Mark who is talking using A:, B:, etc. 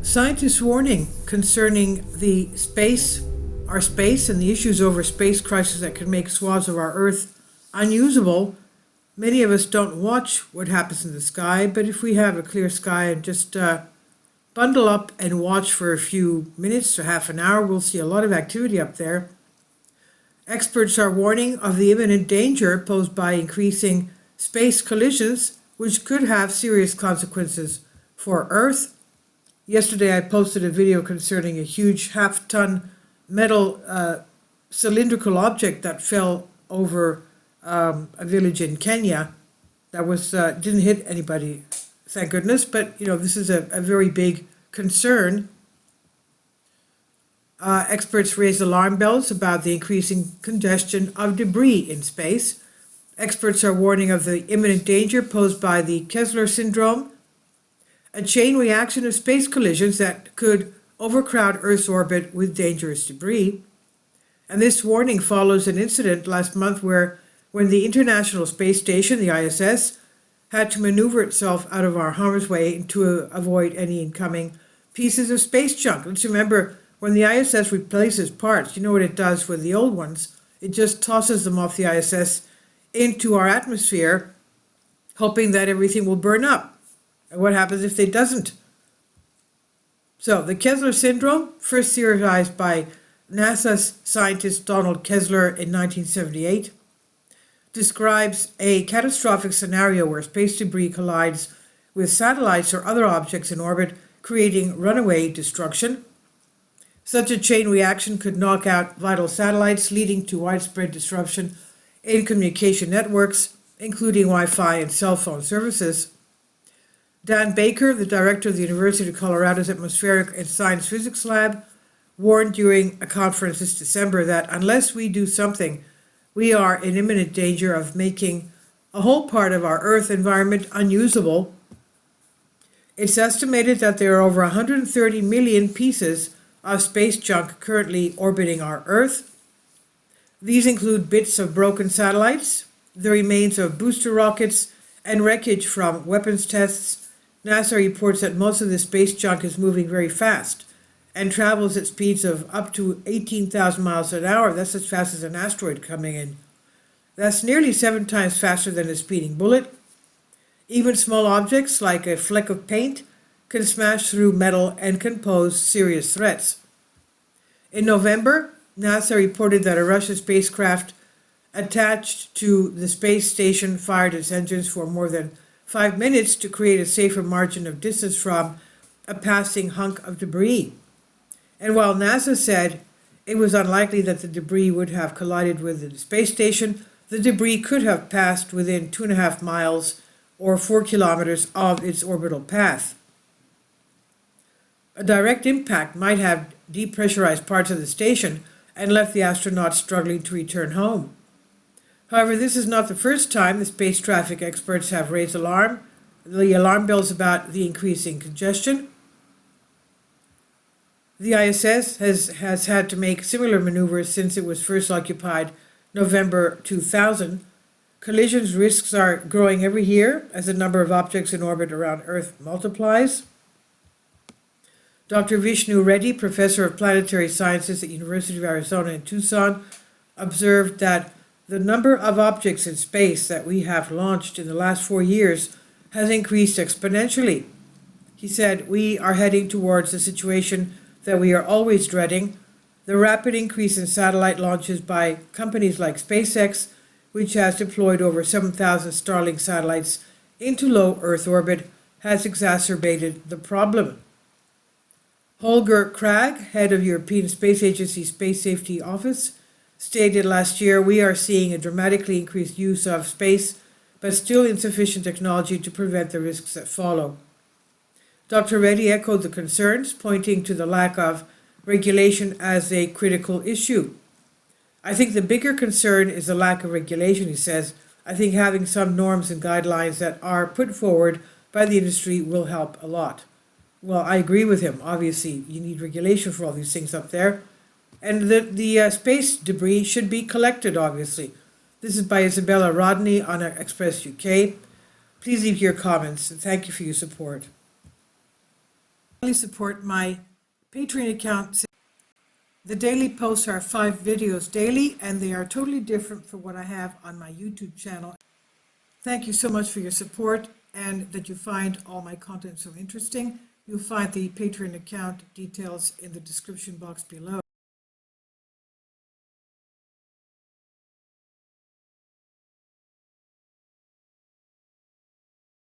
A: Scientists' warning concerning our space, and the issues over space crisis that could make swaths of our Earth unusable. Many of us don't watch what happens in the sky, but if we have a clear sky and just bundle up and watch for a few minutes to half an hour, we'll see a lot of activity up there. Experts are warning of the imminent danger posed by increasing space collisions, which could have serious consequences for Earth. Yesterday, I posted a video concerning a huge half-ton metal cylindrical object that fell over a village in Kenya. That was didn't hit anybody, thank goodness. But this is a very big concern. Experts raised alarm bells about the increasing congestion of debris in space. Experts are warning of the imminent danger posed by the Kessler syndrome, a chain reaction of space collisions that could overcrowd Earth's orbit with dangerous debris. And this warning follows an incident last month when the International Space Station, the ISS, had to maneuver itself out of our harm's way to avoid any incoming pieces of space junk. Let's remember, when the ISS replaces parts, you know what it does with the old ones? It just tosses them off the ISS into our atmosphere, hoping that everything will burn up. And what happens if it doesn't? So, the Kessler syndrome, first theorized by NASA's scientist Donald Kessler in 1978, describes a catastrophic scenario where space debris collides with satellites or other objects in orbit, creating runaway destruction. Such a chain reaction could knock out vital satellites, leading to widespread disruption in communication networks, including Wi-Fi and cell phone services. Dan Baker, the director of the University of Colorado's Atmospheric and Science Physics Lab, warned during a conference this December that unless we do something, we are in imminent danger of making a whole part of our Earth environment unusable. It's estimated that there are over 130 million pieces of space junk currently orbiting our Earth. These include bits of broken satellites, the remains of booster rockets, and wreckage from weapons tests. NASA reports that most of the space junk is moving very fast and travels at speeds of up to 18,000 miles an hour. That's as fast as an asteroid coming in. That's nearly 7 times faster than a speeding bullet. Even small objects like a fleck of paint can smash through metal and can pose serious threats. In November, NASA reported that a Russian spacecraft attached to the space station fired its engines for more than 5 minutes to create a safer margin of distance from a passing hunk of debris. And while NASA said it was unlikely that the debris would have collided with the space station, the debris could have passed within 2.5 miles or 4 kilometers of its orbital path. A direct impact might have depressurized parts of the station and left the astronauts struggling to return home. However, this is not the first time the space traffic experts have raised the alarm bells about the increasing congestion. The ISS has had to make similar maneuvers since it was first occupied November 2000. Collisions risks are growing every year as the number of objects in orbit around Earth multiplies. Dr. Vishnu Reddy, professor of planetary sciences at University of Arizona in Tucson, observed that the number of objects in space that we have launched in the last 4 years has increased exponentially. He said, "We are heading towards a situation that we are always dreading, the rapid increase in satellite launches by companies like SpaceX, which has deployed over 7,000 Starlink satellites into low Earth orbit, has exacerbated the problem." Holger Krag, head of European Space Agency Space Safety Office, stated last year, "We are seeing a dramatically increased use of space, but still insufficient technology to prevent the risks that follow." Dr. Reddy echoed the concerns, pointing to the lack of regulation as a critical issue. "I think the bigger concern is the lack of regulation," he says. "I think having some norms and guidelines that are put forward by the industry will help a lot." Well, I agree with him. Obviously, you need regulation for all these things up there. And the space debris should be collected, obviously. This is by Isabella Rodney on Express UK. Please leave your comments, and thank you for your support. Support my Patreon account. The daily posts are 5 videos daily, and they are totally different from what I have on my YouTube channel. Thank you so much for your support and that you find all my content so interesting. You'll find the Patreon account details in the description box below.